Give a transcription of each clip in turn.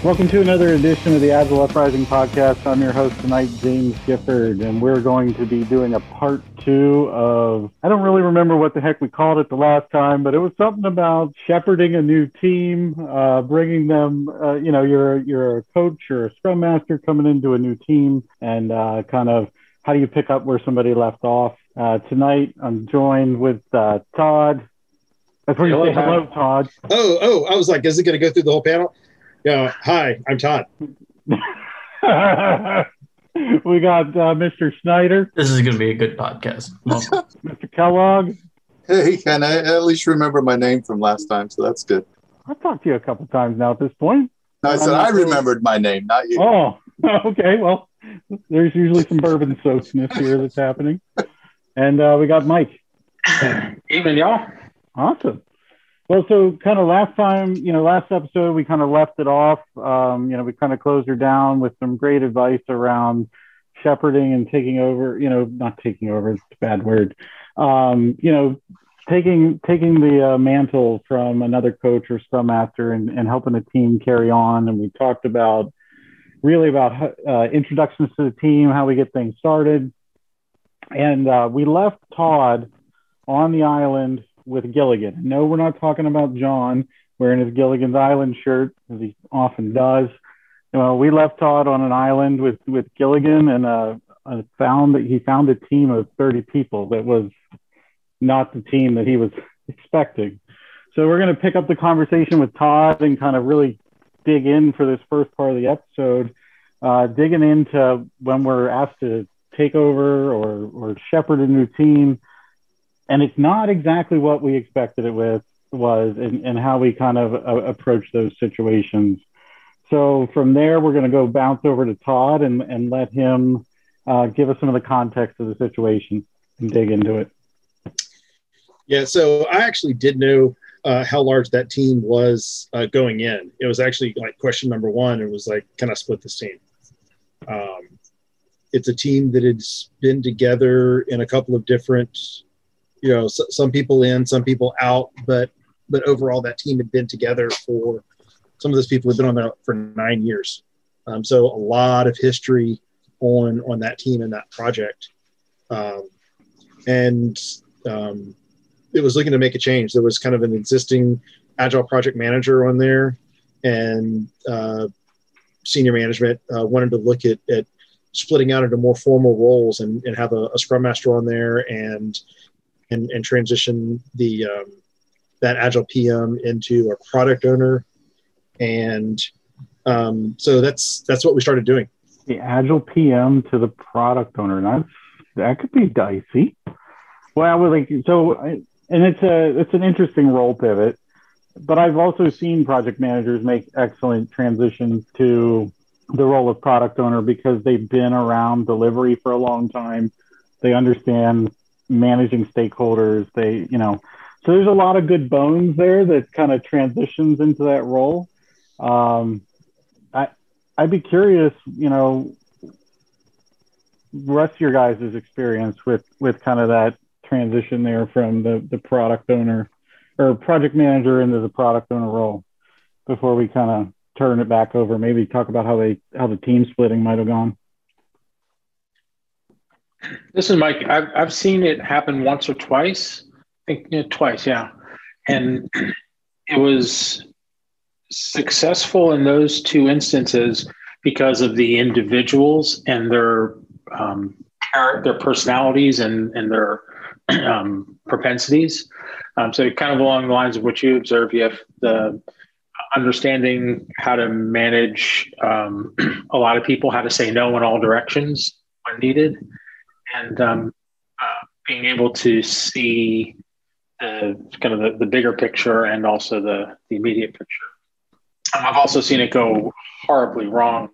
Welcome to another edition of the Agile Uprising podcast. I'm your host tonight, James Gifford, and we're going to be doing a part two of, I don't really remember what the heck we called it the last time, but it was something about shepherding a new team, bringing them, you're a coach or a scrum master coming into a new team, and kind of how do you pick up where somebody left off. Tonight, I'm joined with Todd. That's where you say hello, Todd. Oh, I was like, is it going to go through the whole panel? Yeah. Hi, I'm Todd. We got Mr. Schneider. This is going to be a good podcast. Mr. Kellogg. Hey, can I at least remember my name from last time? So that's good. I've talked to you a couple times now at this point. No, I said I remembered my name, not you. Oh, okay. Well, there's usually some bourbon soakness here that's happening. And we got Mike. Evening, y'all. Awesome. Well, so kind of last episode, we kind of left it off. We kind of closed her down with some great advice around shepherding and taking over, not taking over, it's a bad word. Taking the mantle from another coach or scrum master and helping the team carry on. And we talked about introductions to the team, how we get things started. And we left Todd on the island with Gilligan. No, we're not talking about John wearing his Gilligan's Island shirt, as he often does. We left Todd on an island with Gilligan, and found a team of 30 people that was not the team that he was expecting. So we're going to pick up the conversation with Todd and kind of really dig in for this first part of the episode, digging into when we're asked to take over or shepherd a new team. And it's not exactly what we expected it was and how we kind of approach those situations. So from there, we're going to go bounce over to Todd and let him give us some of the context of the situation and dig into it. Yeah, so I actually did know how large that team was going in. It was actually like question number one. It was like, can I split this team? It's a team that has been together in a couple of different some people in, some people out, but overall that team had been together for, some of those people have been on there for 9 years. So a lot of history on that team and that project. It was looking to make a change. There was kind of an existing agile project manager on there, and senior management wanted to look at splitting out into more formal roles and have a scrum master on there and transition that agile PM into a product owner. And so that's what we started doing. The agile PM to the product owner. That could be dicey. Well, and it's an interesting role pivot, but I've also seen project managers make excellent transitions to the role of product owner because they've been around delivery for a long time. They understand managing stakeholders. So there's a lot of good bones there that kind of transitions into that role. I'd be curious, the rest of your guys' experience with kind of that transition there from the product owner or project manager into the product owner role before we kind of turn it back over, maybe talk about how the team splitting might have gone. This is Mike. I've seen it happen once or twice. I think twice, yeah. And it was successful in those two instances because of the individuals and their personalities and their propensities. So kind of along the lines of what you observe, you have the understanding how to manage a lot of people, how to say no in all directions when needed. And being able to see the bigger picture and also the immediate picture. I've also seen it go horribly wrong,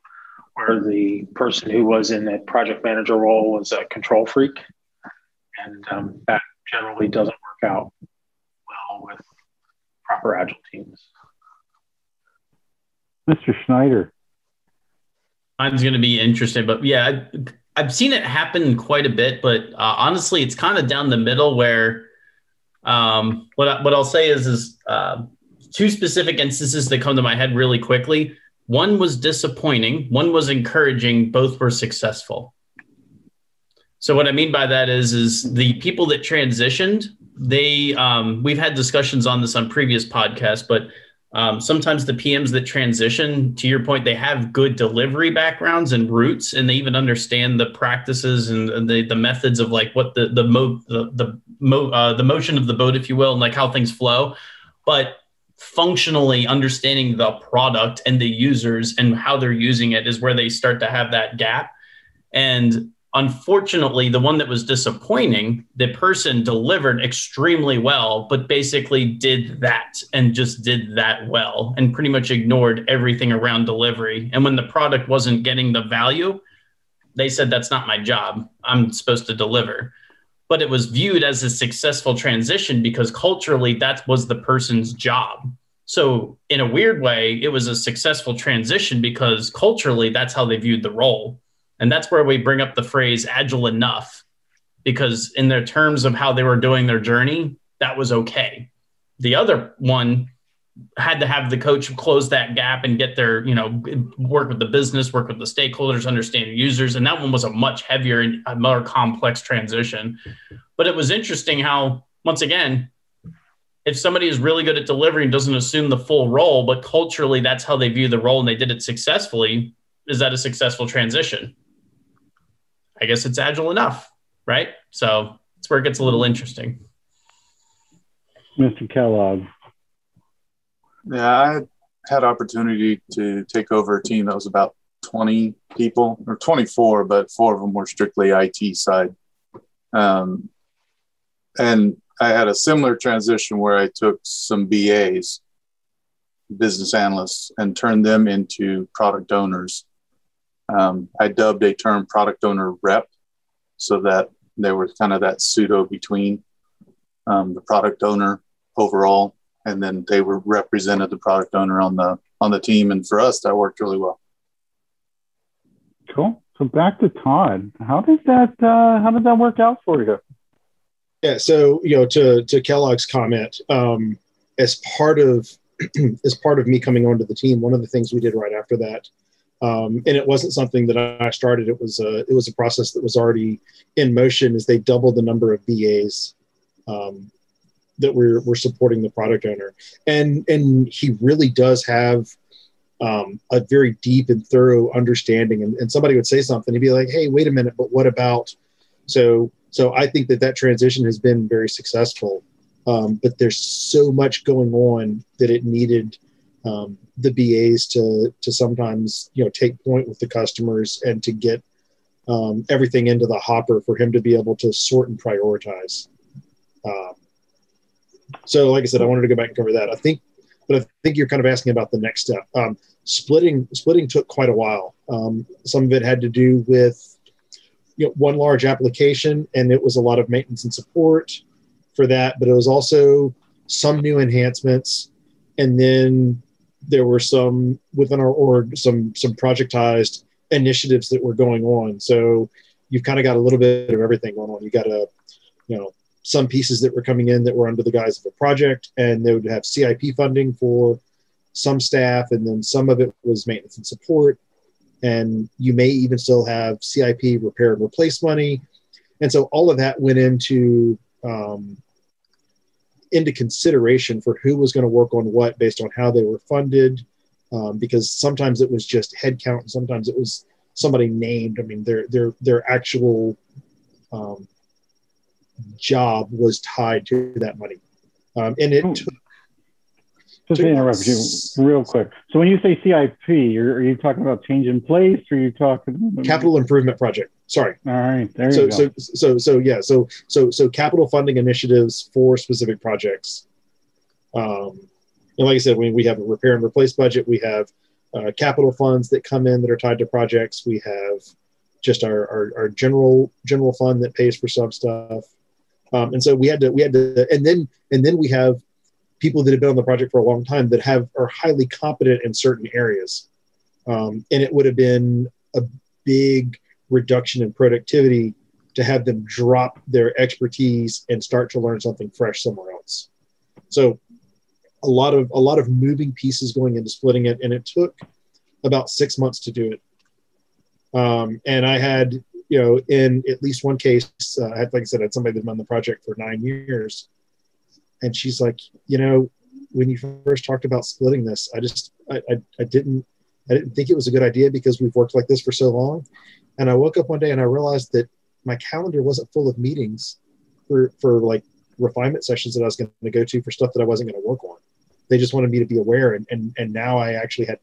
where the person who was in that project manager role was a control freak, and that generally doesn't work out well with proper agile teams. Mr. Schneider. Mine's going to be interesting, but yeah, I've seen it happen quite a bit, but honestly, it's kind of down the middle where what I'll say is two specific instances that come to my head really quickly. One was disappointing, one was encouraging, both were successful. So what I mean by that is the people that transitioned, we've had discussions on this on previous podcasts, but sometimes the PMs that transition, to your point, they have good delivery backgrounds and roots, and they even understand the practices and the methods of like what the motion of the boat, if you will, and like how things flow. But functionally understanding the product and the users and how they're using it is where they start to have that gap. And unfortunately, the one that was disappointing, the person delivered extremely well, but basically did that and just did that well and pretty much ignored everything around delivery. And when the product wasn't getting the value, they said, that's not my job. I'm supposed to deliver. But it was viewed as a successful transition because culturally that was the person's job. So in a weird way, it was a successful transition because culturally that's how they viewed the role. And that's where we bring up the phrase agile enough, because in their terms of how they were doing their journey, that was okay. The other one had to have the coach close that gap and get their, work with the business, work with the stakeholders, understand users. And that one was a much heavier and a more complex transition. But it was interesting how, once again, if somebody is really good at delivering, doesn't assume the full role, but culturally that's how they view the role and they did it successfully, is that a successful transition? I guess it's agile enough, right? So that's where it gets a little interesting. Mr. Kellogg. Yeah, I had opportunity to take over a team that was about 20 people, or 24, but 4 of them were strictly IT side. And I had a similar transition where I took some BAs, business analysts, and turned them into product owners. I dubbed a term product owner rep so that they were kind of that pseudo between the product owner overall, and then they were represented the product owner on the team. And for us, that worked really well. Cool. So back to Todd. How did that work out for you? Yeah. So, to Kellogg's comment, as part of me coming onto the team, one of the things we did right after that, and it wasn't something that I started. It was a process that was already in motion. Is they doubled the number of BAs that were supporting the product owner, and he really does have a very deep and thorough understanding. And somebody would say something, he'd be like, "Hey, wait a minute, but what about?" So I think that transition has been very successful, but there's so much going on that it needed the BAs to sometimes, take point with the customers and to get everything into the hopper for him to be able to sort and prioritize. So like I said, I wanted to go back and cover that. I think you're kind of asking about the next step. Splitting took quite a while. Some of it had to do with, one large application, and it was a lot of maintenance and support for that, but it was also some new enhancements. And then there were some within our org, some projectized initiatives that were going on. So you've kind of got a little bit of everything going on. You got some pieces that were coming in that were under the guise of a project, and they would have CIP funding for some staff. And then some of it was maintenance and support. And you may even still have CIP repair and replace money. And so all of that went into consideration for who was going to work on what based on how they were funded, because sometimes it was just headcount and sometimes it was somebody named. I mean, their actual job was tied to that money. And it took... Just to interrupt you real quick. So when you say CIP, are you talking about change in place, or are you talking capital improvement project? Sorry. All right, there you go. So capital funding initiatives for specific projects. And like I said, we have a repair and replace budget. We have capital funds that come in that are tied to projects. We have just our general fund that pays for some stuff. And so we had to, and then we have people that have been on the project for a long time that are highly competent in certain areas. And it would have been a big reduction in productivity to have them drop their expertise and start to learn something fresh somewhere else. So a lot of moving pieces going into splitting it. And it took about 6 months to do it. And I had, in at least one case, I had, like I said, I had somebody that's been on the project for 9 years. And she's like, when you first talked about splitting this, I didn't think it was a good idea because we've worked like this for so long. And I woke up one day and I realized that my calendar wasn't full of meetings for like refinement sessions that I was going to go to for stuff that I wasn't going to work on. They just wanted me to be aware. And now I actually had,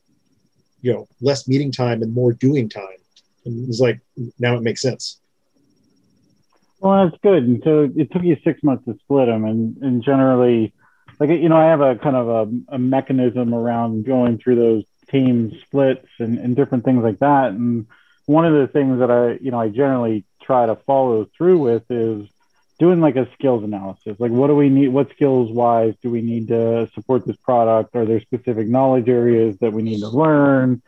less meeting time and more doing time. And it was like, now it makes sense. Well, that's good. And so it took you 6 months to split them. And generally, like, I have a kind of a mechanism around going through those team splits and different things like that. And one of the things that I generally try to follow through with is doing like a skills analysis. Like, what do we need? What skills wise do we need to support this product? Are there specific knowledge areas that we need to learn?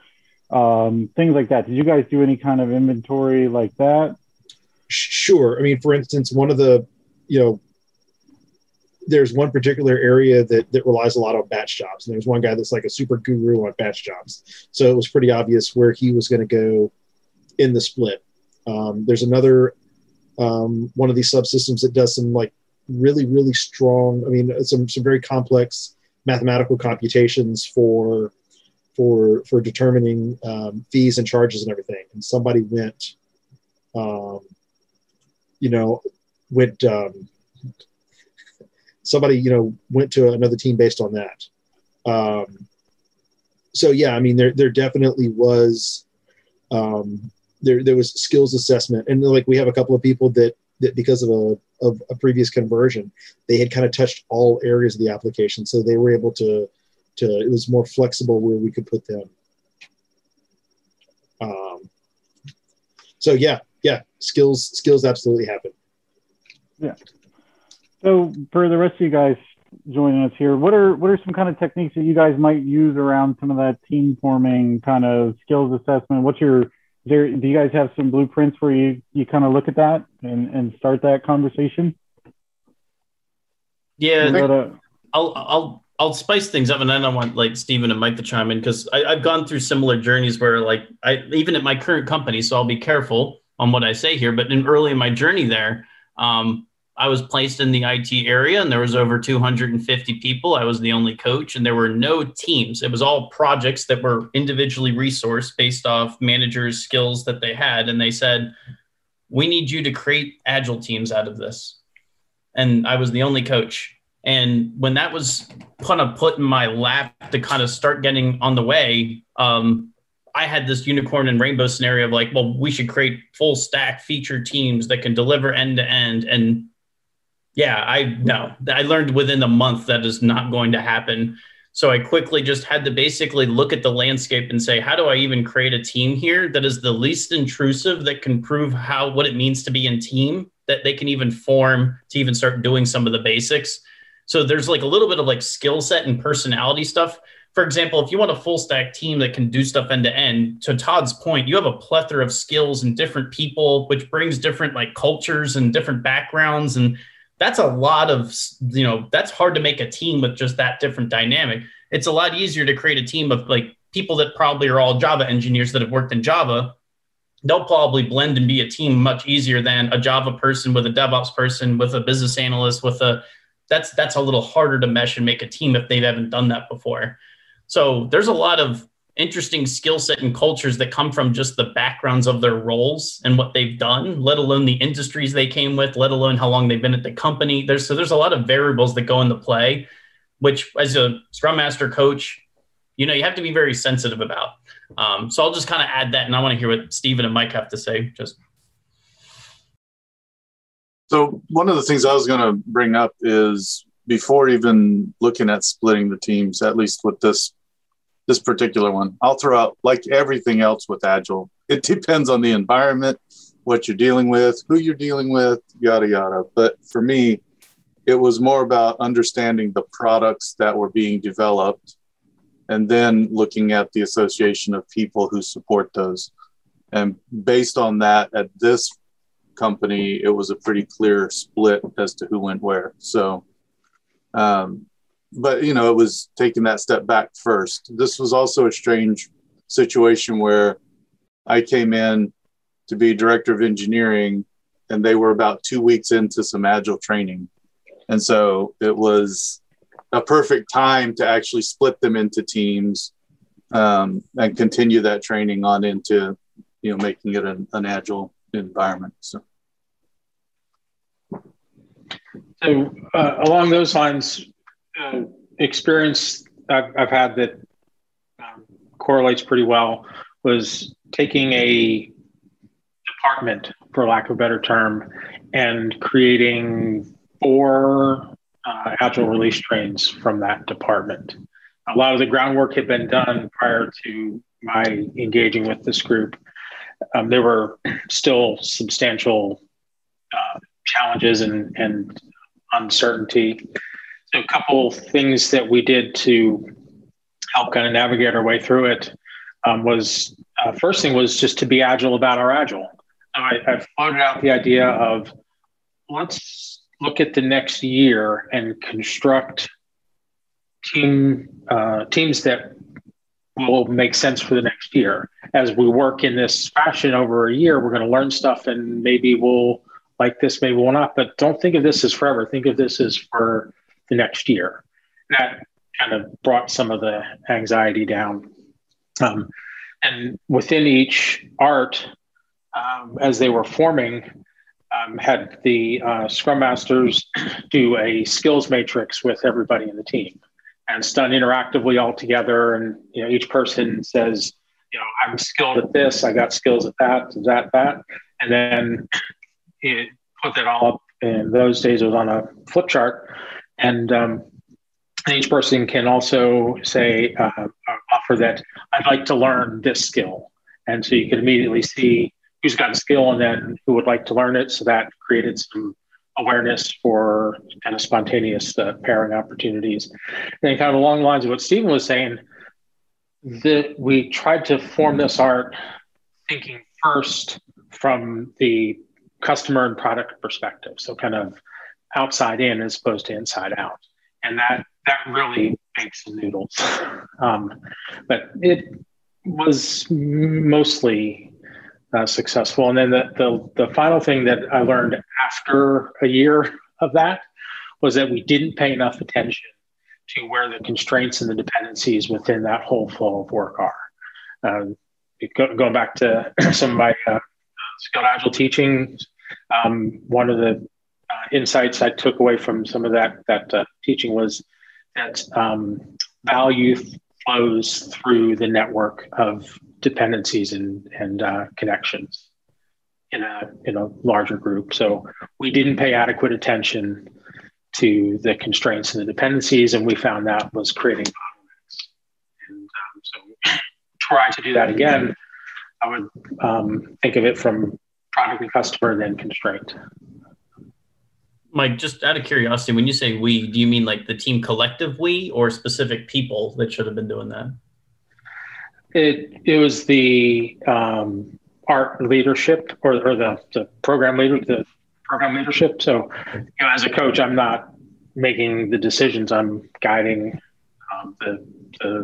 Things like that. Did you guys do any kind of inventory like that? Sure. I mean, for instance, one of the, there's one particular area that relies a lot on batch jobs. And there's one guy that's like a super guru on batch jobs. So it was pretty obvious where he was going to go in the split. There's another one of these subsystems that does some like really, really strong, some very complex mathematical computations for determining fees and charges and everything. And somebody went to another team based on that. So yeah, there definitely was, there was skills assessment, and like we have a couple of people that because of a previous conversion, they had kind of touched all areas of the application. So they were able to it was more flexible where we could put them. So yeah, skills absolutely happen. Yeah. So for the rest of you guys joining us here, what are some kind of techniques that you guys might use around some of that team forming kind of skills assessment? Do you guys have some blueprints where you kind of look at that and start that conversation? Yeah, I'll spice things up, and then I want like Stephen and Mike to chime in, because I've gone through similar journeys where like even at my current company, so I'll be careful on what I say here, but early in my journey there, I was placed in the IT area, and there was over 250 people. I was the only coach, and there were no teams. It was all projects that were individually resourced based off managers' skills that they had. And they said, we need you to create agile teams out of this. And I was the only coach. And when that was kind of put in my lap to kind of start getting on the way, I had this unicorn and rainbow scenario of like, well, we should create full stack feature teams that can deliver end to end. And yeah, I learned within a month that is not going to happen. So I quickly just had to basically look at the landscape and say, how do I even create a team here that is the least intrusive, that can prove what it means to be in team, that they can even form to even start doing some of the basics. So there's like a little bit of like skill set and personality stuff. For example, if you want a full stack team that can do stuff end to end, to Todd's point, you have a plethora of skills and different people, which brings different like cultures and different backgrounds. And that's a lot of, that's hard to make a team with just that different dynamic. It's a lot easier to create a team of like people that probably are all Java engineers that have worked in Java. They'll probably blend and be a team much easier than a Java person with a DevOps person, with a business analyst, that's a little harder to mesh and make a team if they haven't done that before. So there's a lot of interesting skill set and cultures that come from just the backgrounds of their roles and what they've done, let alone the industries they came with, let alone how long they've been at the company. There's a lot of variables that go into play, which as a Scrum Master coach, you have to be very sensitive about. So I'll just kind of add that, and I want to hear what Stephen and Mike have to say. So one of the things I was going to bring up is, before even looking at splitting the teams, at least with this particular one, I'll throw out, like everything else with Agile, it depends on the environment, what you're dealing with, who you're dealing with, yada, yada. But for me, it was more about understanding the products that were being developed and then looking at the association of people who support those. And based on that, at this company, it was a pretty clear split as to who went where. So, but it was taking that step back first. This was also a strange situation where I came in to be director of engineering, and they were about 2 weeks into some agile training. And so it was a perfect time to actually split them into teams and continue that training on into, making it an agile environment. So along those lines, experience I've had that correlates pretty well was taking a department, for lack of a better term, and creating 4 agile release trains from that department. A lot of the groundwork had been done prior to my engaging with this group. There were still substantial challenges and uncertainty. So a couple things that we did to help kind of navigate our way through it was first thing was just to be agile about our agile. I floated out the idea of let's look at the next year and construct teams that will make sense for the next year. As we work in this fashion over a year, we're going to learn stuff and maybe we'll like this, maybe we'll not, but don't think of this as forever. Think of this as for the next year. That kind of brought some of the anxiety down. And within each art, as they were forming, had the Scrum Masters do a skills matrix with everybody in the team. And it's done interactively all together. And each person says, I'm skilled at this, I got skills at that. And then it put that all up. In those days, it was on a flip chart. And each person can also say, offer that I'd like to learn this skill. And so you can immediately see who's got a skill and then who would like to learn it. So that created some awareness for kind of spontaneous pairing opportunities. And kind of along the lines of what Stephen was saying, that we tried to form this art thinking first from the customer and product perspective. So kind of outside in as opposed to inside out. And that really makes the noodles. But it was mostly successful. And then the final thing that I learned after a year of that was that we didn't pay enough attention to where the constraints and the dependencies within that whole flow of work are. Going back to some of my skilled agile teaching, one of the insights I took away from some of that teaching was that value flows through the network of dependencies and connections in a larger group. So we didn't pay adequate attention to the constraints and the dependencies, and we found that was creating bottlenecks. And so trying to do that again, I would think of it from product and customer and then constraint. Mike, just out of curiosity, when you say we, do you mean like the team collective we or specific people that should have been doing that? It was the art leadership or the program leader, the program leadership. So, as a coach, I'm not making the decisions. I'm guiding the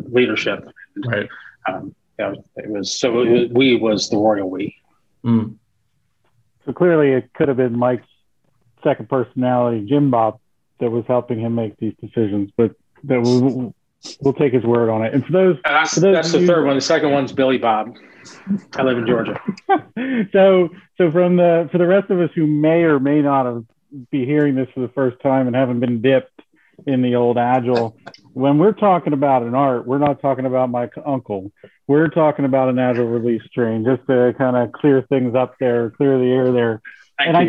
leadership. Right. We was the royal we. Mm. So clearly, it could have been Mike's second personality, Jim Bob, that was helping him make these decisions. But that we'll take his word on it. And that's the third one. The second one's Billy Bob. I live in Georgia. So for the rest of us who may or may not be hearing this for the first time and haven't been dipped in the old Agile, when we're talking about an art, we're not talking about my uncle. We're talking about an Agile release train, just to kind of clear things up there, clear the air there. I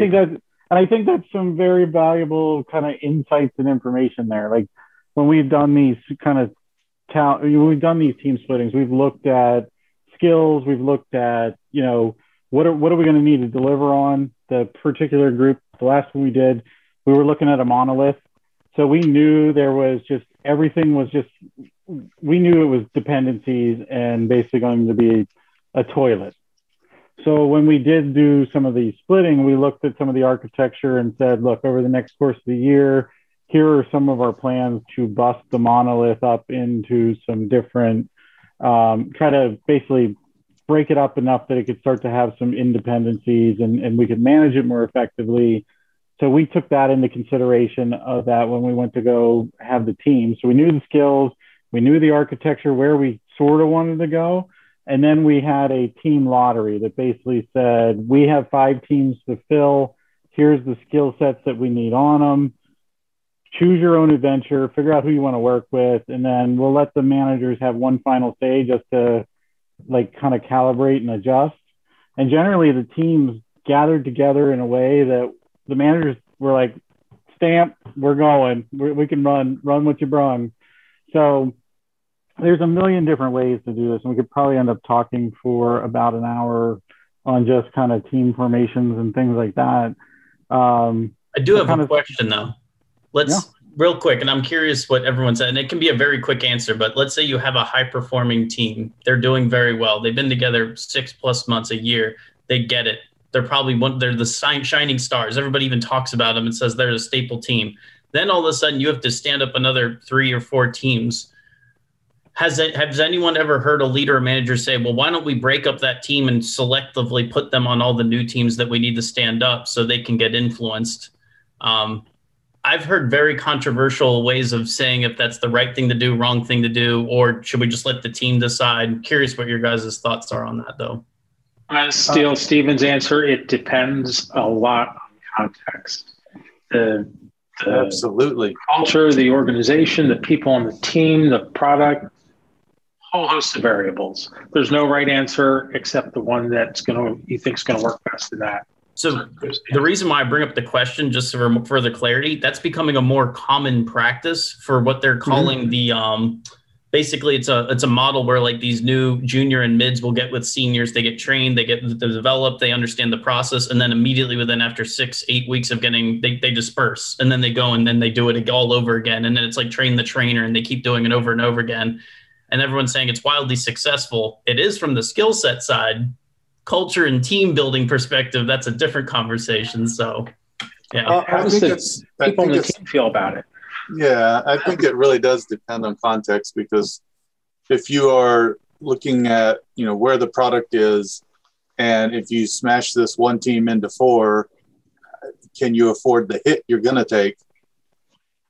think that's some very valuable kind of insights and information there. Like when we've done these we've done these team splittings, we've looked at skills, we've looked at, what are we going to need to deliver on the particular group. The last one we did, we were looking at a monolith. So we knew there was just, everything was just, we knew it was dependencies and basically going to be a toilet. So when we did do some of the splitting, we looked at some of the architecture and said, look, over the next course of the year, here are some of our plans to bust the monolith up into some different try to basically break it up enough that it could start to have some independencies and we could manage it more effectively. So we took that into consideration of that when we went to go have the team. So we knew the skills, we knew the architecture, where we sort of wanted to go. And then we had a team lottery that basically said, we have 5 teams to fill. Here's the skill sets that we need on them. Choose your own adventure, figure out who you want to work with. And then we'll let the managers have one final say just to like kind of calibrate and adjust. And generally the teams gathered together in a way that the managers were like, stamp, we're going, we can run what you brung. So there's a million different ways to do this. And we could probably end up talking for about an hour on just kind of team formations and things like that. I do have a question though. Real quick, and I'm curious what everyone said, and it can be a very quick answer, but let's say you have a high-performing team. They're doing very well. They've been together 6+ months, a year. They get it. They're probably they're the shining stars. Everybody even talks about them and says they're a staple team. Then all of a sudden you have to stand up another 3 or 4 teams. Has anyone ever heard a leader or manager say, well, why don't we break up that team and selectively put them on all the new teams that we need to stand up so they can get influenced? I've heard very controversial ways of saying if that's the right thing to do, wrong thing to do, or should we just let the team decide? I'm curious what your guys' thoughts are on that, though. I steal Stephen's answer. It depends a lot on context. The Absolutely. culture, the organization, the people on the team, the product, whole host of variables. There's no right answer except the one you think is going to work best in that. So the reason why I bring up the question, just for further clarity, that's becoming a more common practice for what they're calling the basically it's a model where like these new junior and mids will get with seniors, they get trained, they get developed, they understand the process, and then immediately after 6-8 weeks of getting, they disperse, and then they go and then they do it all over again, and then it's like train the trainer, and they keep doing it over and over again, and everyone's saying it's wildly successful. It is from the skill set side. Culture and team building perspective, that's a different conversation. So, yeah. How does the people on the team feel about it? Yeah, I think it really does depend on context, because if you are looking at, where the product is, and if you smash this one team into 4, can you afford the hit you're going to take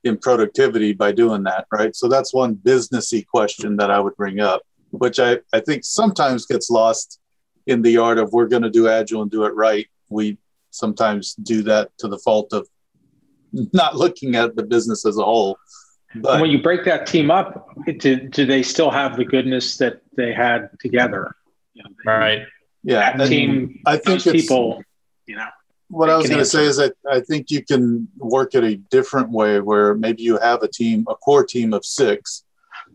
in productivity by doing that, right? So that's one businessy question that I would bring up, which I think sometimes gets lost in the art of we're going to do agile and do it right. We sometimes do that to the fault of not looking at the business as a whole. But when you break that team up, do they still have the goodness that they had together? Right. Yeah. That team, I think people, what I was going to say is that I think you can work it a different way, where maybe you have a core team of 6,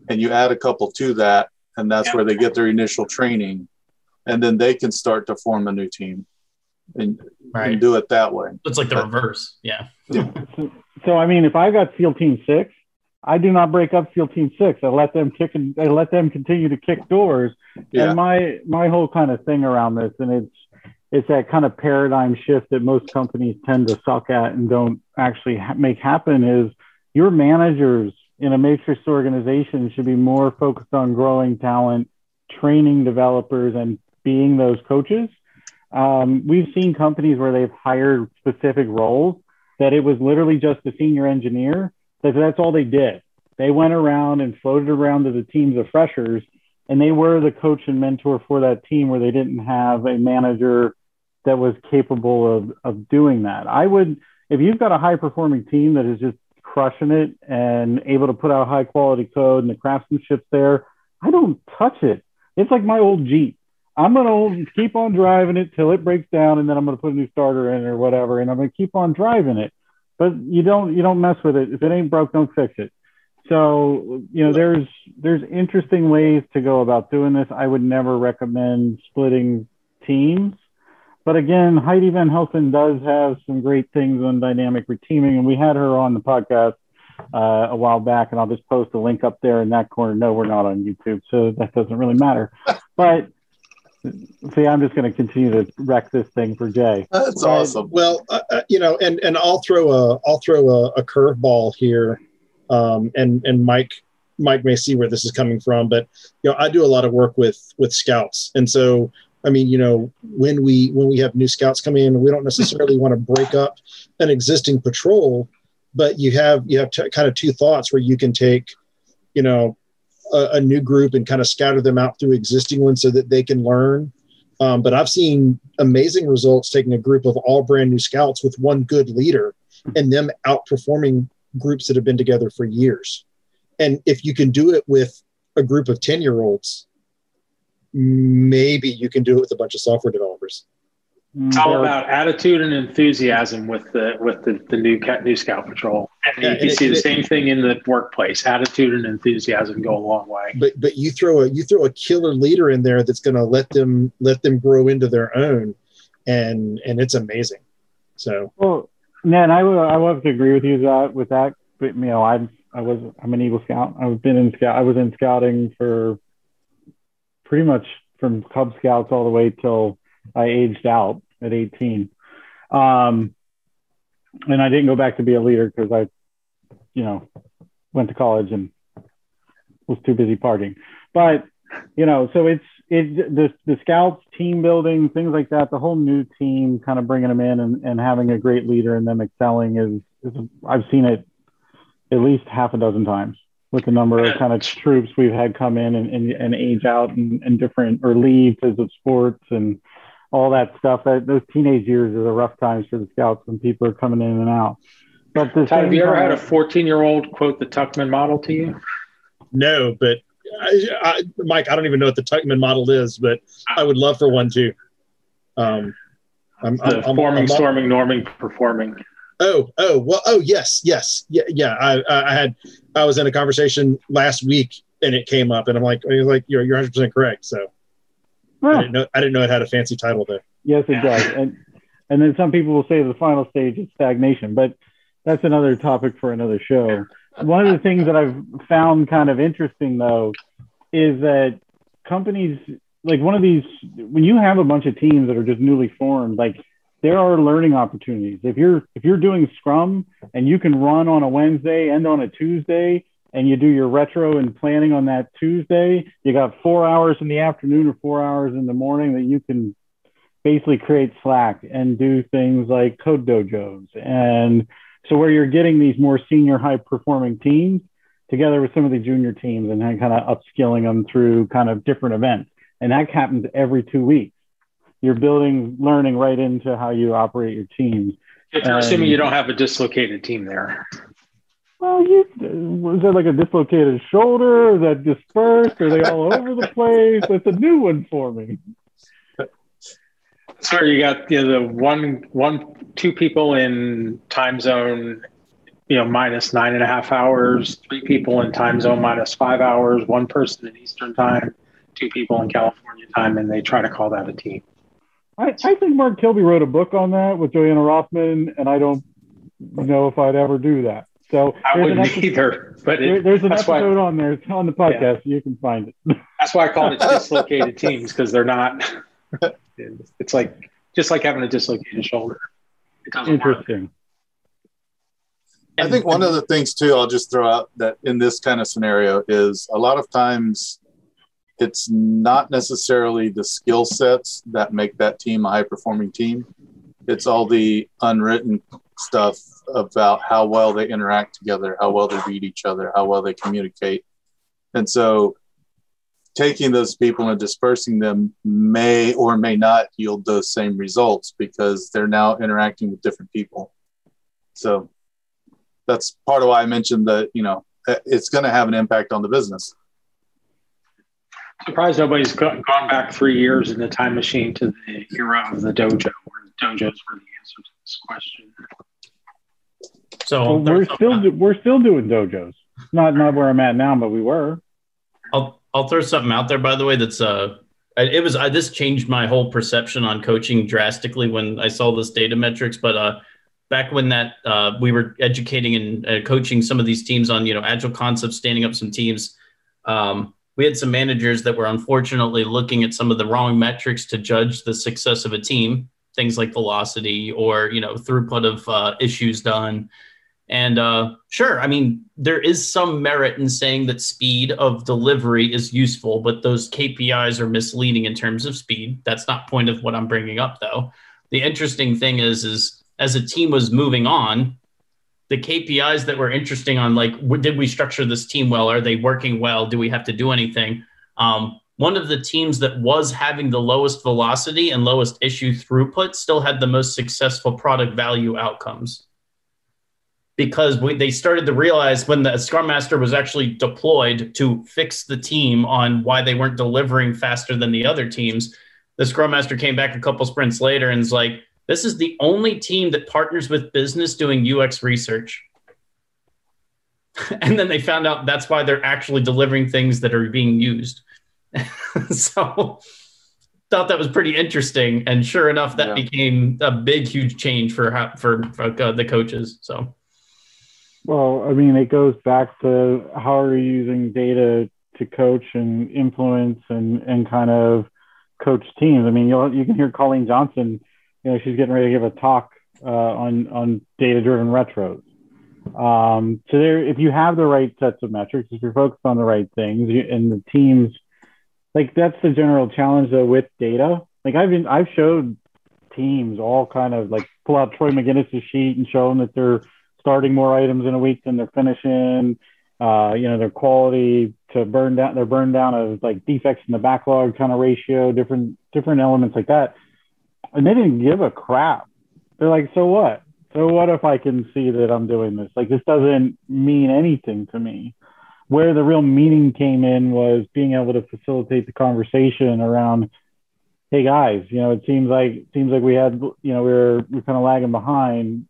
and you add a couple to that, and that's where they get their initial training. And then they can start to form a new team and do it that way. It's like the reverse. Yeah. So, I mean, if I got SEAL Team 6, I do not break up SEAL Team 6. I let them continue to kick doors. Yeah. And my whole kind of thing around this, and it's that kind of paradigm shift that most companies tend to suck at and don't actually make happen, is your managers in a matrix organization should be more focused on growing talent, training developers, and being those coaches. We've seen companies where they've hired specific roles that it was literally just a senior engineer. That's all they did. They went around and floated around to the teams of freshers, and they were the coach and mentor for that team, where they didn't have a manager that was capable of doing that. If you've got a high performing team that is just crushing it and able to put out high quality code and the craftsmanship's there, I don't touch it. It's like my old Jeep. I'm going to keep on driving it till it breaks down, and then I'm going to put a new starter in or whatever, and I'm going to keep on driving it. But you don't mess with it. If it ain't broke, don't fix it. So, there's interesting ways to go about doing this. I would never recommend splitting teams. But again, Heidi Van Helsen does have some great things on dynamic reteaming, and we had her on the podcast a while back, and I'll just post a link up there in that corner. No, we're not on YouTube, so that doesn't really matter. But see, I'm just going to continue to wreck this thing for Jay. That's awesome. Well, and I'll throw a curveball here, and Mike Mike may see where this is coming from, but I do a lot of work with scouts, and so I mean, when we have new scouts come in, we don't necessarily want to break up an existing patrol, but you have kind of two thoughts where you can take, a new group and kind of scatter them out through existing ones so that they can learn. But I've seen amazing results taking a group of all brand new scouts with one good leader and them outperforming groups that have been together for years. And if you can do it with a group of 10-year-olds, maybe you can do it with a bunch of software developers. It's all about attitude and enthusiasm with the new scout patrol. And you can see the same thing in the workplace. Attitude and enthusiasm go a long way. But you throw a killer leader in there that's going to let them grow into their own, and it's amazing. So man, I will have to agree with you with that. But I'm an Eagle Scout. I was in scouting for pretty much from Cub Scouts all the way till I aged out at 18. And I didn't go back to be a leader because I, went to college and was too busy partying. But, so it's the scouts, team building, things like that, the whole new team, kind of bringing them in and having a great leader and them excelling is I've seen it at least half a dozen times with the number of kind of troops we've had come in and age out and different or leave because of sports and all that stuff. Those teenage years are the rough times for the scouts when people are coming in and out. But Todd, have you ever had a 14-year-old quote the Tuckman model to you? No, but Mike, I don't even know what the Tuckman model is, but I would love for one too. I'm forming, storming, norming, performing. Yes. Yeah. I was in a conversation last week and it came up and I'm like, you're 100% correct. So I didn't know it had a fancy title there. Yes, it does. And then some people will say the final stage is stagnation, but that's another topic for another show. One of the things that I've found kind of interesting though, is that companies like one of these, when you have a bunch of teams that are just newly formed, like there are learning opportunities. If you're doing Scrum and you can run on a Wednesday and on a Tuesday and you do your retro and planning on that Tuesday, you got 4 hours in the afternoon or 4 hours in the morning that you can basically create Slack and do things like code dojos. And so where you're getting these more senior high performing teams together with some of the junior teams and then kind of upskilling them through kind of different events. And that happens every 2 weeks. You're building learning right into how you operate your teams. If you're assuming you don't have a dislocated team there. Well, was that like a dislocated shoulder? Is that dispersed? Are they all over the place? That's a new one for me. So you got the two people in time zone, minus 9.5 hours, 3 people in time zone minus 5 hours, 1 person in Eastern time, 2 people in California time, and they try to call that a team. I think Mark Kilby wrote a book on that with Joanna Rothman, and I don't know if I'd ever do that. So I wouldn't either. But there's an episode on there. It's on the podcast. Yeah. You can find it. That's why I call it dislocated teams, because they're not. It's like just like having a dislocated shoulder. Interesting. Work. I think one of the things too, I'll just throw out that in this kind of scenario is a lot of times it's not necessarily the skill sets that make that team a high performing team. It's all the unwritten stuff about how well they interact together, how well they read each other, how well they communicate. And so taking those people and dispersing them may or may not yield those same results because they're now interacting with different people. So that's part of why I mentioned that, it's going to have an impact on the business. Surprised nobody's gone back 3 years in the time machine to the era of the dojo, where the dojos were the answer to this question. So we're still doing dojos. Not where I'm at now, but we were. I'll throw something out there, by the way. That's this changed my whole perception on coaching drastically when I saw this data metrics. But back when we were educating and coaching some of these teams on agile concepts, standing up some teams. We had some managers that were unfortunately looking at some of the wrong metrics to judge the success of a team, things like velocity or throughput of issues done. And sure, I mean, there is some merit in saying that speed of delivery is useful, but those KPIs are misleading in terms of speed. That's not point of what I'm bringing up, though. The interesting thing is as a team was moving on, the KPIs that were interesting on, like, did we structure this team well? Are they working well? Do we have to do anything? One of the teams that was having the lowest velocity and lowest issue throughput still had the most successful product value outcomes. Because they started to realize when the Scrum Master was actually deployed to fix the team on why they weren't delivering faster than the other teams, the Scrum Master came back a couple sprints later and was like, this is the only team that partners with business doing UX research. And then they found out that's why they're actually delivering things that are being used. So thought that was pretty interesting. And sure enough, that became a big, huge change for the coaches. So. Well, I mean, it goes back to how are you using data to coach and influence and kind of coach teams. I mean, you can hear Colleen Johnson, she's getting ready to give a talk on data-driven retros. So there, if you have the right sets of metrics, if you're focused on the right things, and the teams, like, that's the general challenge though with data. Like I've showed teams all kind of like pull out Troy McGinnis's sheet and show them that they're starting more items in a week than they're finishing, their quality to burn down of like defects in the backlog kind of ratio, different elements like that. And they didn't give a crap. They're like, so what? So what if I can see that I'm doing this? Like, this doesn't mean anything to me. Where the real meaning came in was being able to facilitate the conversation around, hey guys, it seems like we had, we're kind of lagging behind.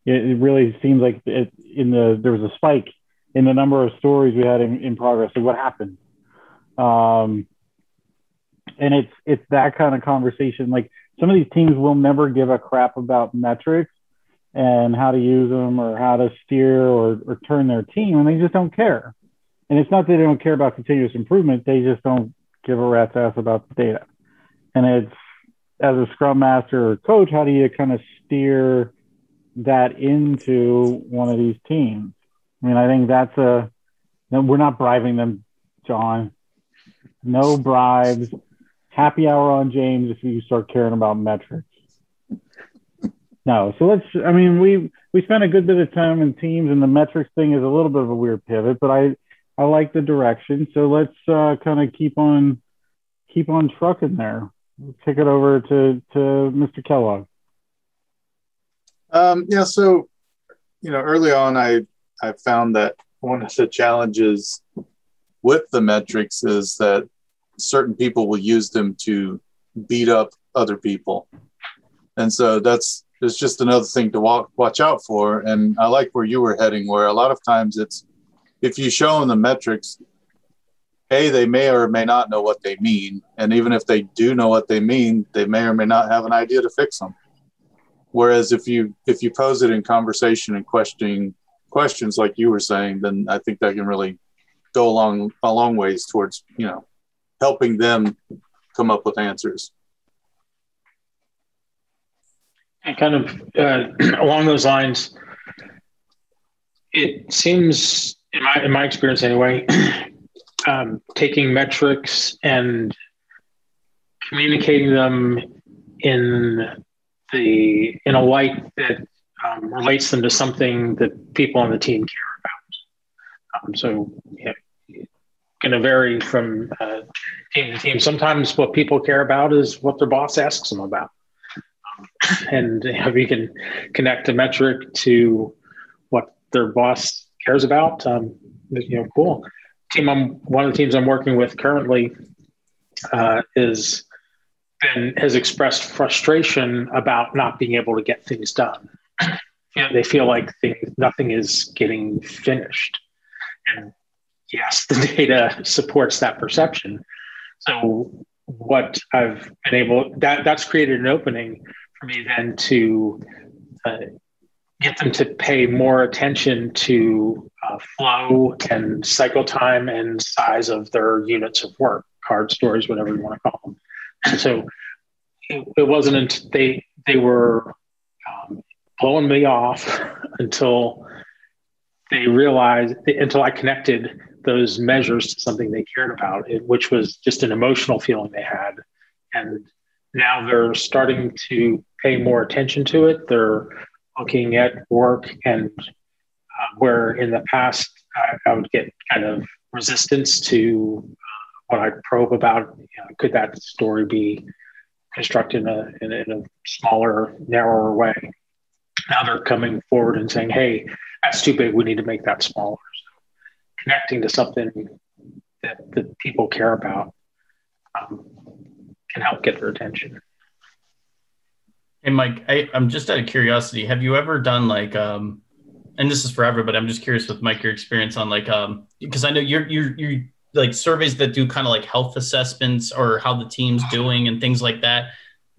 It really seems like there was a spike in the number of stories we had in progress. Like, what happened? And it's that kind of conversation. Like, some of these teams will never give a crap about metrics and how to use them or how to steer or turn their team, and they just don't care. And it's not that they don't care about continuous improvement. They just don't give a rat's ass about the data. And it's, as a Scrum Master or coach, how do you kind of steer that into one of these teams? I mean, I think we're not bribing them, John. No bribes. Happy hour on James if you start caring about metrics. No, so we spent a good bit of time in teams, and the metrics thing is a little bit of a weird pivot, but I like the direction. So let's kind of keep on trucking there. We'll kick it over to Mr. Kellogg. So, early on, I found that one of the challenges with the metrics is that certain people will use them to beat up other people. And so it's just another thing to watch out for. And I like where you were heading, where a lot of times it's, if you show them the metrics, they may or may not know what they mean. And even if they do know what they mean, they may or may not have an idea to fix them. Whereas if you pose it in conversation and questions like you were saying, then I think that can really go a long ways towards, helping them come up with answers. And kind of along those lines, it seems, in my experience anyway, taking metrics and communicating them in a light that relates them to something that people on the team care about. Going to vary from team to team. Sometimes what people care about is what their boss asks them about. And if you can connect a metric to what their boss cares about, cool. One of the teams I'm working with currently has expressed frustration about not being able to get things done. They feel like nothing is getting finished. And yes, the data supports that perception. So what I've been that's created an opening for me then to get them to pay more attention to flow and cycle time and size of their units of work, card stories, whatever you want to call them. So it wasn't until they were blowing me off until they realized, until I connected those measures to something they cared about, which was just an emotional feeling they had. And now they're starting to pay more attention to it. They're looking at work, and where in the past I would get kind of resistance to what I probe about, could that story be constructed in a smaller, narrower way? Now they're coming forward and saying, hey, that's too big. We need to make that smaller. So connecting to something that people care about can help get their attention. Hey, Mike, I'm just out of curiosity. Have you ever done like, and this is forever, but I'm just curious with Mike, your experience on like, because I know you're like surveys that do kind of like health assessments or how the team's doing and things like that.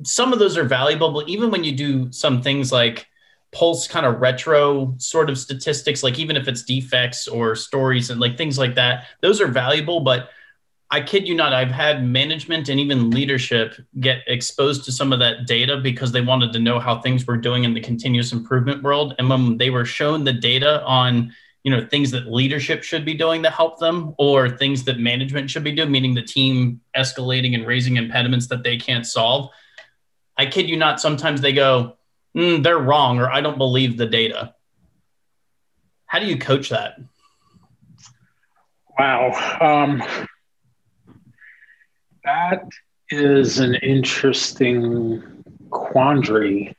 Some of those are valuable, but even when you do some things like pulse kind of retro sort of statistics, like even if it's defects or stories and like things like that, those are valuable. But I kid you not, I've had management and even leadership get exposed to some of that data because they wanted to know how things were doing in the continuous improvement world. And when they were shown the data on, things that leadership should be doing to help them or things that management should be doing, meaning the team escalating and raising impediments that they can't solve, I kid you not, sometimes they go, they're wrong, or I don't believe the data. How do you coach that? Wow. That is an interesting quandary.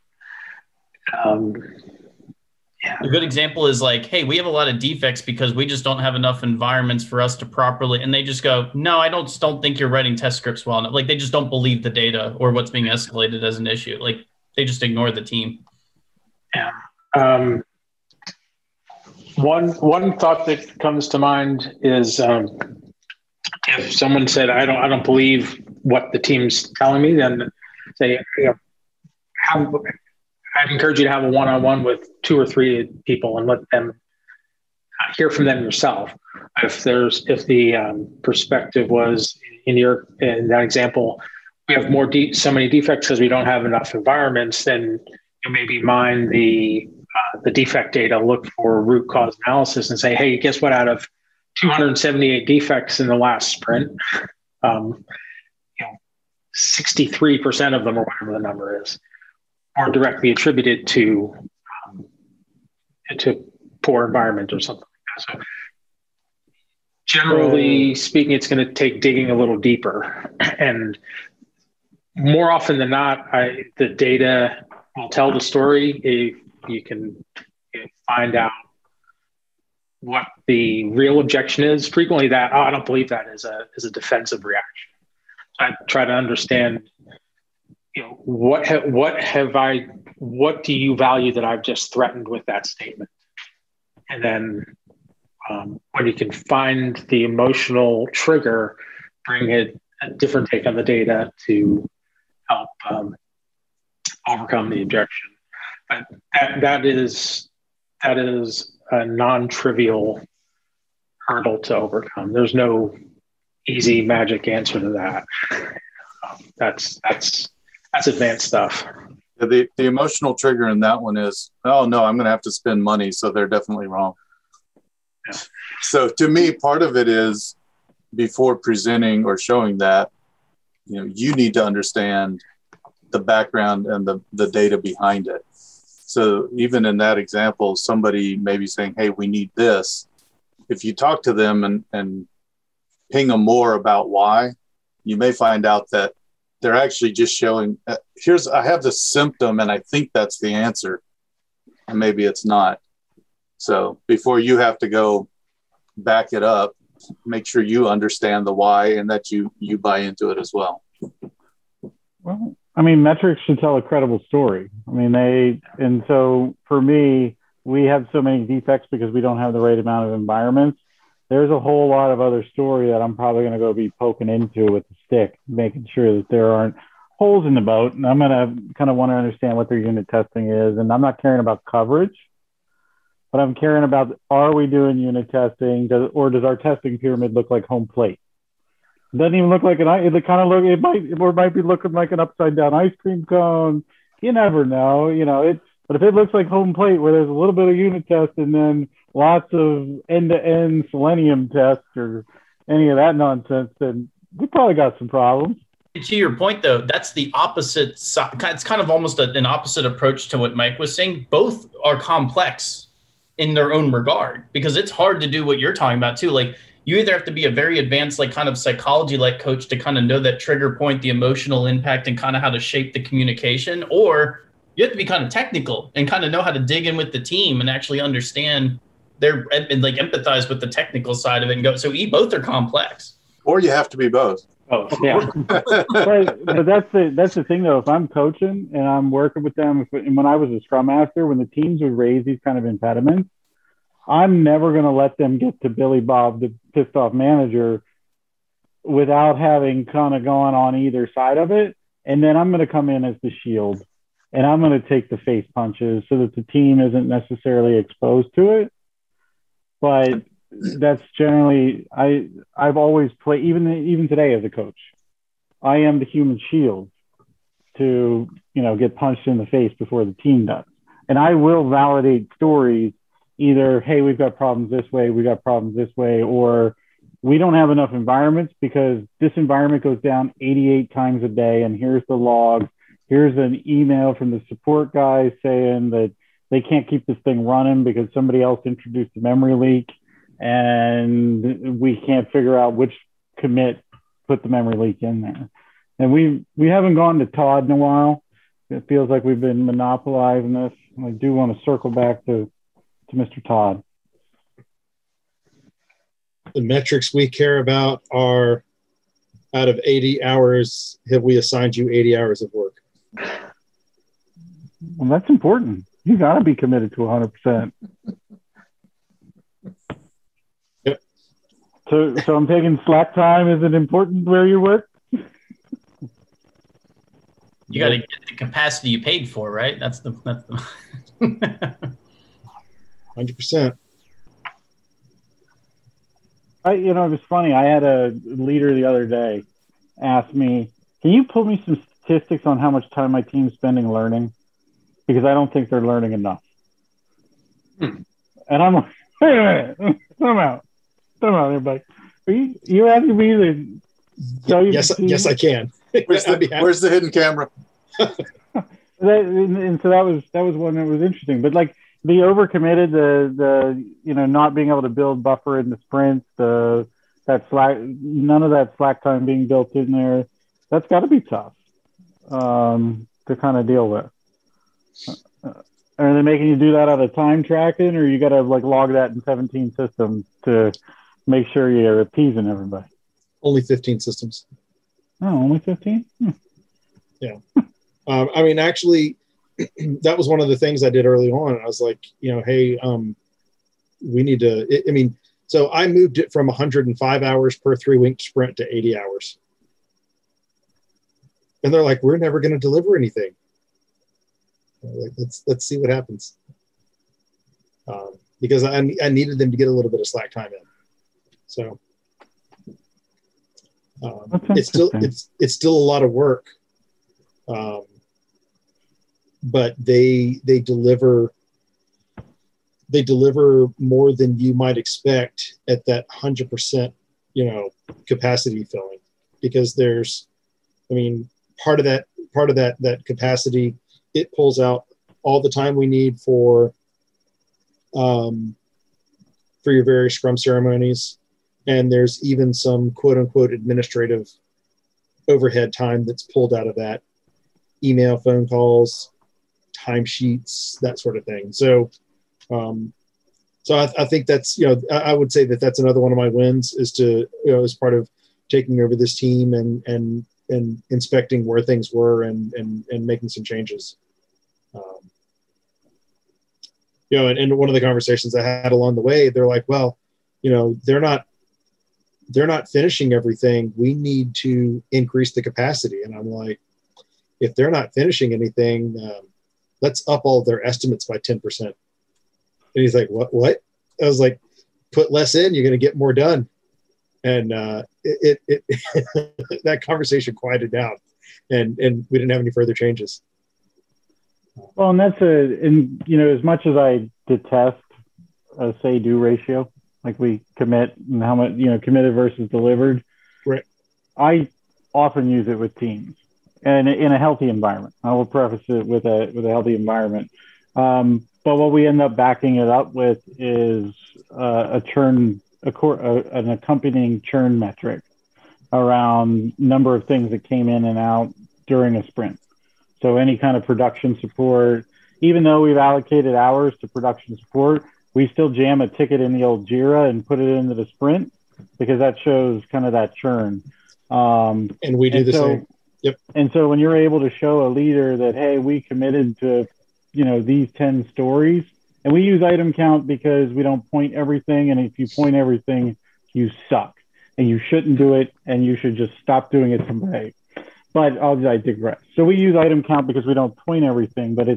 A good example is like, hey, we have a lot of defects because we just don't have enough environments for us to properly, and they just go, no, I don't think you're writing test scripts well enough. Like they just don't believe the data or what's being escalated as an issue. Like they just ignore the team. Yeah. One thought that comes to mind is if someone said, I don't believe what the team's telling me, then say, I'd encourage you to have a one-on-one with 2 or 3 people and let them hear from them yourself. If the perspective was in that example, we have so many defects because we don't have enough environments, then you maybe mine the defect data, look for root cause analysis and say, hey, guess what? Out of 278 defects in the last sprint, 63% of them, or whatever the number is, are directly attributed to poor environment or something like that. So generally speaking, it's going to take digging a little deeper. And more often than not, the data will tell the story. If you can find out what the real objection is, frequently that, I don't believe that is a defensive reaction. So I try to understand, what do you value that I've just threatened with that statement? And then when you can find the emotional trigger, bring a different take on the data to help overcome the objection. But that is a non-trivial hurdle to overcome. There's no easy magic answer to that. That's advanced stuff. Yeah, the emotional trigger in that one is, oh no, I'm going to have to spend money, so they're definitely wrong. Yeah. So to me, part of it is before presenting or showing that, you need to understand the background and the data behind it. So even in that example, somebody may be saying, hey, we need this. If you talk to them and ping them more about why, you may find out that they're actually just showing, I have the symptom and I think that's the answer. And maybe it's not. So before you have to go back it up, make sure you understand the why and that you buy into it as well. Well, metrics should tell a credible story. And so for me, we have so many defects because we don't have the right amount of environments. There's a whole lot of other story that I'm probably going to go be poking into with the stick, making sure that there aren't holes in the boat. And I'm going to kind of want to understand what their unit testing is. And I'm not caring about coverage, but I'm caring about, are we doing unit testing? Or does our testing pyramid look like home plate? It doesn't even look like it might be looking like an upside down ice cream cone. You never know. But if it looks like home plate where there's a little bit of unit test and then lots of end-to-end selenium tests or any of that nonsense, then we probably got some problems. To your point, though, that's the opposite side. It's kind of almost an opposite approach to what Mike was saying. Both are complex in their own regard because it's hard to do what you're talking about, too. Like, you either have to be a very advanced, like, kind of psychology-like coach to kind of know that trigger point, the emotional impact, and kind of how to shape the communication, or you have to be kind of technical and kind of know how to dig in with the team and actually understand and like empathize with the technical side of it and go. So both are complex. Or you have to be both. Oh, yeah. but that's the thing, though. If I'm coaching and I'm working with them, and when I was a scrum master, when the teams would raise these kind of impediments, I'm never going to let them get to Billy Bob, the pissed off manager, without having kind of gone on either side of it. And then I'm going to come in as the shield, and I'm going to take the face punches so that the team isn't necessarily exposed to it. But that's generally, I've always played, even today as a coach, I am the human shield to, get punched in the face before the team does. And I will validate stories either, hey, we've got problems this way, we got problems this way, or we don't have enough environments because this environment goes down 88 times a day. And here's the log. Here's an email from the support guy saying that they can't keep this thing running because somebody else introduced a memory leak. And we can't figure out which commit put the memory leak in there. And we haven't gone to Todd in a while. It feels like we've been monopolizing this. And I do want to circle back to Mr. Todd. The metrics we care about are out of 80 hours, have we assigned you 80 hours of work? Well, that's important. You got to be committed to 100%. So I'm taking slack time. Is it important where you work? You got to get the capacity you paid for, right? That's the 100%. It was funny. I had a leader the other day ask me, "Can you put me some statistics on how much time my team's spending learning? Because I don't think they're learning enough." And I'm like, "Wait a minute, time out, everybody. You're asking me to tell you?" Yes, I can. Where's the hidden camera? And so that was one that was interesting. But like the overcommitted, the not being able to build buffer in the sprints, that slack, none of that slack time being built in there. That's got to be tough to kind of deal with. Are they making you do that out of time tracking, or you got to like log that in 17 systems to make sure you're appeasing everybody? Only 15 systems. Oh, only 15? Yeah. Actually, that was one of the things I did early on. I was like, hey, we need to, so I moved it from 105 hours per 3-week sprint to 80 hours. And they're like, we're never going to deliver anything. Like, let's see what happens. Because I needed them to get a little bit of slack time in. So it's still a lot of work. But they deliver more than you might expect at that 100%, capacity filling, because there's, part of that capacity, it pulls out all the time we need for your various Scrum ceremonies. And there's even some quote unquote administrative overhead time that's pulled out of that: email, phone calls, timesheets, that sort of thing. So, I think that's, I would say that's another one of my wins, is to, as part of taking over this team and inspecting where things were and making some changes. And one of the conversations I had along the way, they're like, well, they're not finishing everything. We need to increase the capacity. And I'm like, if they're not finishing anything, let's up all their estimates by 10%. And he's like, what? I was like, put less in, you're going to get more done. And it that conversation quieted down, and we didn't have any further changes. Well, and as much as I detest a say-do ratio, like we commit and how much, committed versus delivered, Right. I often use it with teams and in a healthy environment. I will preface it with a healthy environment. But what we end up backing it up with is an accompanying churn metric around number of things that came in and out during a sprint. So any kind of production support, even though we've allocated hours to production support, we still jam a ticket in the old Jira and put it into the sprint because that shows kind of that churn. And we do the same. Yep. And so when you're able to show a leader that, hey, we committed to, these 10 stories, and we use item count because we don't point everything. And if you point everything, you suck and you shouldn't do it. And you should just stop doing it someday. But I digress. So we use item count because we don't point everything, but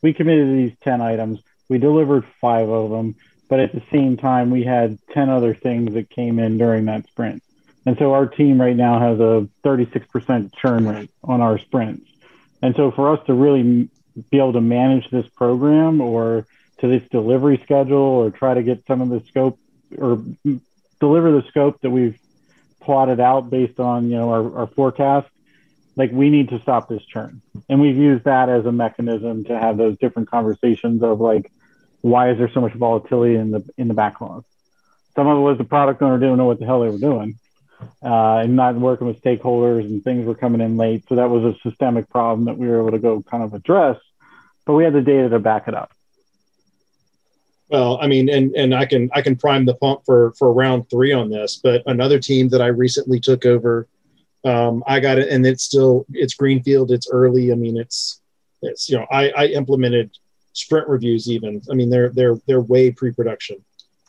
we committed to these 10 items. We delivered 5 of them, but at the same time, we had 10 other things that came in during that sprint. And so our team right now has a 36% churn rate on our sprints. And so for us to really be able to manage this program or to this delivery schedule or try to get some of the scope or deliver the scope that we've plotted out based on, our forecast, like we need to stop this churn. And we've used that as a mechanism to have those different conversations of like, why is there so much volatility in the backlog? Some of it was the product owner didn't know what the hell they were doing and not working with stakeholders and things were coming in late. So that was a systemic problem that we were able to go kind of address, but we had the data to back it up. Well, I mean, and I can prime the pump for round 3 on this, but another team that I recently took over, I got it, and it's greenfield. It's early. I mean, it's I implemented sprint reviews even. I mean, they're way pre-production.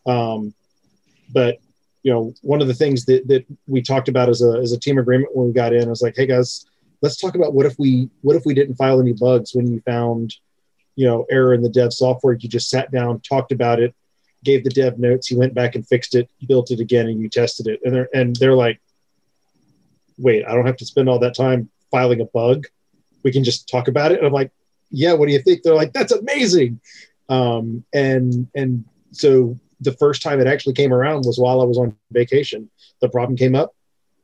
But one of the things that we talked about as a team agreement when we got in, I was like, hey guys, let's talk about what if we didn't file any bugs when you found error in the dev software. You just sat down, talked about it, gave the dev notes, you went back and fixed it, built it again, and you tested it. And they're like, wait, I don't have to spend all that time filing a bug. We can just talk about it. And I'm like, yeah, what do you think? They're like, that's amazing. And so the first time it actually came around was while I was on vacation. The problem came up,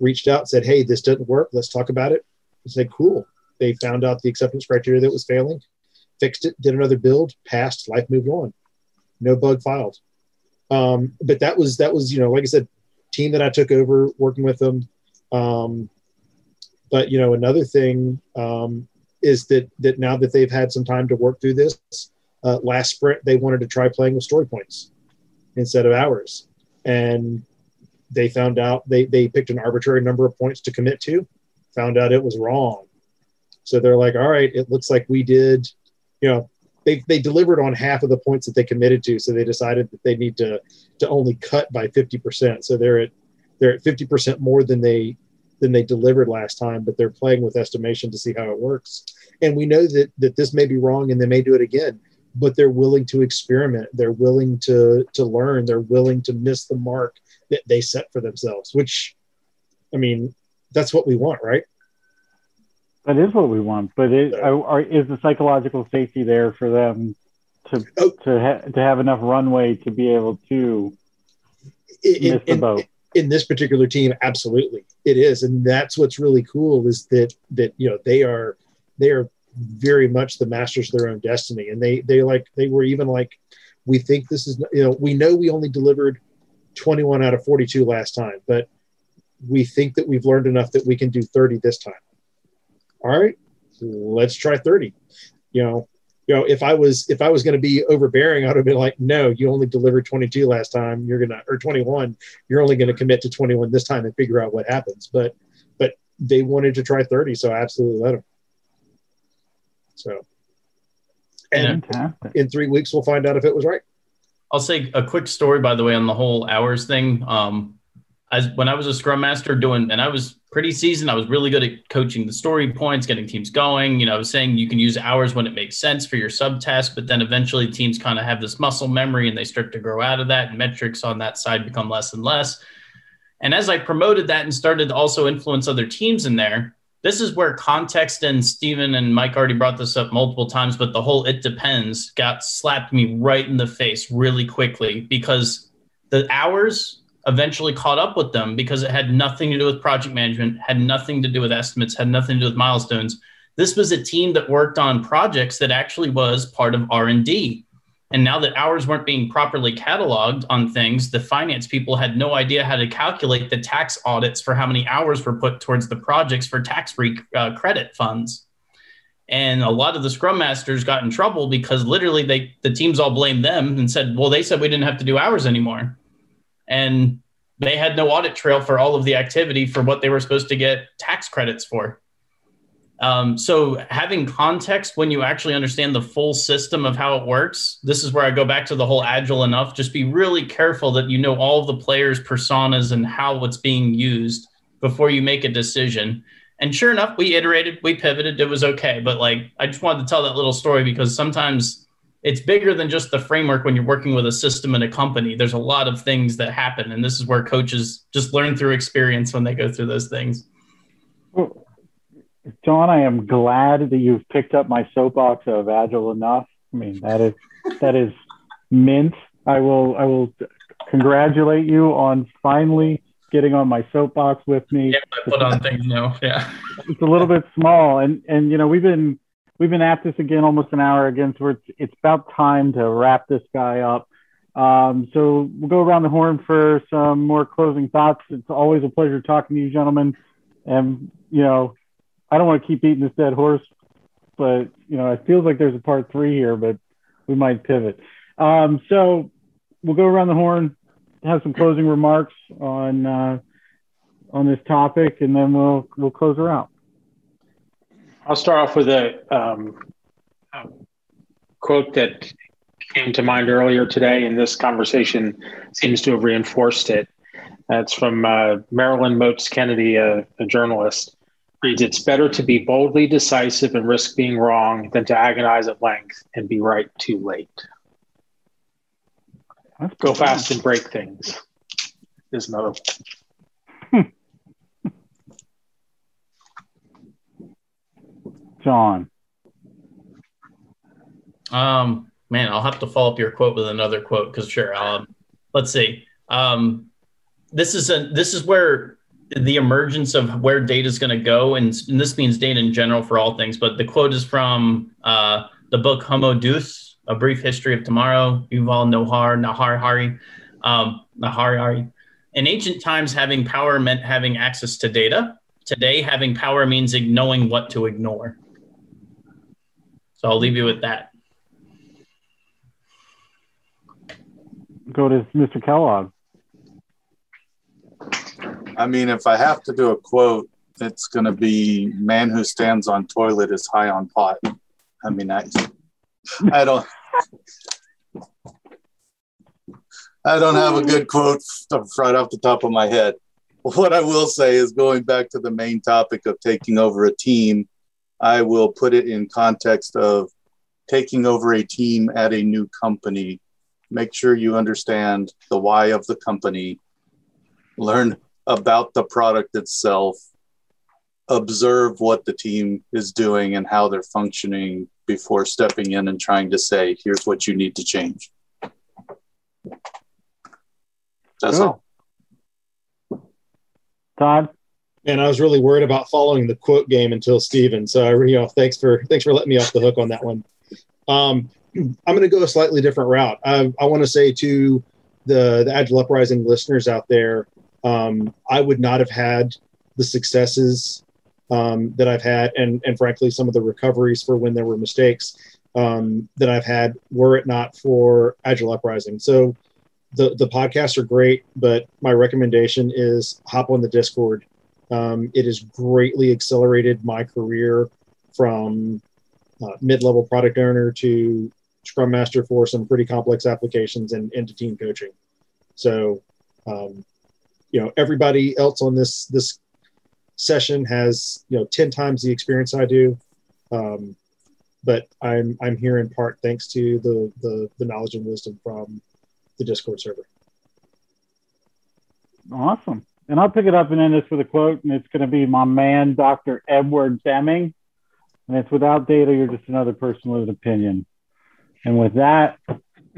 reached out, said, hey, this doesn't work. Let's talk about it. I said, cool. They found out the acceptance criteria that was failing, fixed it, did another build, passed, life moved on. No bug filed. But that was, like I said, team that I took over working with them. But another thing is that now that they've had some time to work through this, last sprint, they wanted to try playing with story points instead of hours. And they found out they picked an arbitrary number of points to commit to, found out it was wrong. So they're like, all right, it looks like we did, they delivered on half of the points that they committed to. So they decided that they need to only cut by 50%. So they're at 50% more than they delivered last time, but they're playing with estimation to see how it works. And we know that this may be wrong and they may do it again, but they're willing to experiment. They're willing to learn. They're willing to miss the mark that they set for themselves, which, I mean, that's what we want, right? That is what we want, but is the psychological safety there for them to have enough runway to be able to miss the boat? In this particular team, absolutely, it is, and that's what's really cool is that they are very much the masters of their own destiny, and they were even like, we think this is we know we only delivered 21 out of 42 last time, but we think that we've learned enough that we can do 30 this time. All right, let's try 30. If I was going to be overbearing, I'd have been like, no, you only delivered 22 last time. Or 21. You're only going to commit to 21 this time and figure out what happens. But they wanted to try 30, so I absolutely let them. So, and in 3 weeks we'll find out if it was right. I'll say a quick story, by the way, on the whole hours thing. When I was a scrum master and I was pretty seasoned, I was really good at coaching the story points, getting teams going. I was saying you can use hours when it makes sense for your subtask, but then eventually teams kind of have this muscle memory and they start to grow out of that, and metrics on that side become less and less. And as I promoted that and started to also influence other teams in there, this is where context, and Stephen and Mike already brought this up multiple times, but the whole "it depends" got slapped me right in the face really quickly, because the hours eventually caught up with them, because it had nothing to do with project management, had nothing to do with estimates, had nothing to do with milestones. This was a team that worked on projects that actually was part of R&D. And now that hours weren't being properly cataloged on things, the finance people had no idea how to calculate the tax audits for how many hours were put towards the projects for tax-free credit funds. And a lot of the scrum masters got in trouble because literally the teams all blamed them and said, well, they said we didn't have to do hours anymore. And they had no audit trail for all of the activity for what they were supposed to get tax credits for. So having context when you actually understand the full system of how it works, this is where I go back to the whole agile enough. Just be really careful that you know all of the players' personas and how it's being used before you make a decision. And sure enough, we iterated, we pivoted, it was okay. But like, I just wanted to tell that little story because sometimes it's bigger than just the framework when you're working with a system in a company. There's a lot of things that happen. And this is where coaches just learn through experience when they go through those things. Well, John, I am glad that you've picked up my soapbox of agile enough. I mean, that is mint. I will congratulate you on finally getting on my soapbox with me. Yeah, I put on things now. Yeah, it's a little bit small, and you know we've been at this again almost an hour again, so it's about time to wrap this guy up. So we'll go around the horn for some more closing thoughts. It's always a pleasure talking to you, gentlemen, and you know. I don't want to keep beating this dead horse, but, you know, it feels like there's a part 3 here, but we might pivot. So we'll go around the horn, have some closing remarks on this topic, and then we'll close her out. I'll start off with a quote that came to mind earlier today, and this conversation seems to have reinforced it. That's from Marilyn Moats Kennedy, a journalist. Reads, "It's better to be boldly decisive and risk being wrong than to agonize at length and be right too late." Go fast and break things is another. John. Man, I'll have to follow up your quote with another quote because sure. Let's see. This is where the emergence of where data is going to go, and this means data in general for all things, but the quote is from the book Homo Deus, A Brief History of Tomorrow, Yuval Noah Harari. In ancient times, having power meant having access to data. Today, having power means knowing what to ignore. So I'll leave you with that. Go to Mr. Kellogg. I mean, if I have to do a quote, it's going to be "Man who stands on toilet is high on pot." I mean, I don't have a good quote right off the top of my head. What I will say is, going back to the main topic of taking over a team, I will put it in context of taking over a team at a new company. Make sure you understand the why of the company. Learn about the product itself, observe what the team is doing and how they're functioning before stepping in and trying to say, here's what you need to change. That's all. Todd? And I was really worried about following the quote game until Steven. So, thanks for letting me off the hook on that one. I'm going to go a slightly different route. I want to say to the Agile Uprising listeners out there, I would not have had the successes that I've had, and frankly, some of the recoveries for when there were mistakes that I've had, were it not for Agile Uprising. So the podcasts are great, but my recommendation is hop on the Discord. It has greatly accelerated my career from mid-level product owner to Scrum Master for some pretty complex applications and into team coaching. So, everybody else on this session has 10 times the experience I do, but I'm here in part thanks to the knowledge and wisdom from the Discord server. Awesome. And I'll pick it up and end this with a quote, and it's going to be my man, Dr. Edward Deming. And it's without data, you're just another person with an opinion. And with that,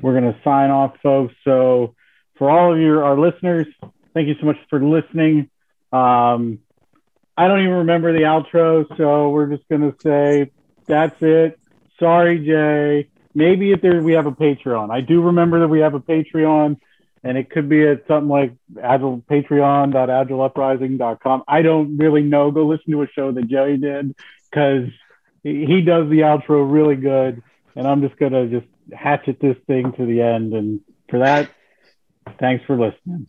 we're going to sign off, folks. So for all of our listeners, thank you so much for listening. I don't even remember the outro, so we're just going to say that's it. Sorry, Jay. Maybe if we have a Patreon. I do remember that we have a Patreon, and it could be at something like patreon.agileuprising.com. I don't really know. Go listen to a show that Joey did, because he does the outro really good, and I'm just going to hatchet this thing to the end. And for that, thanks for listening.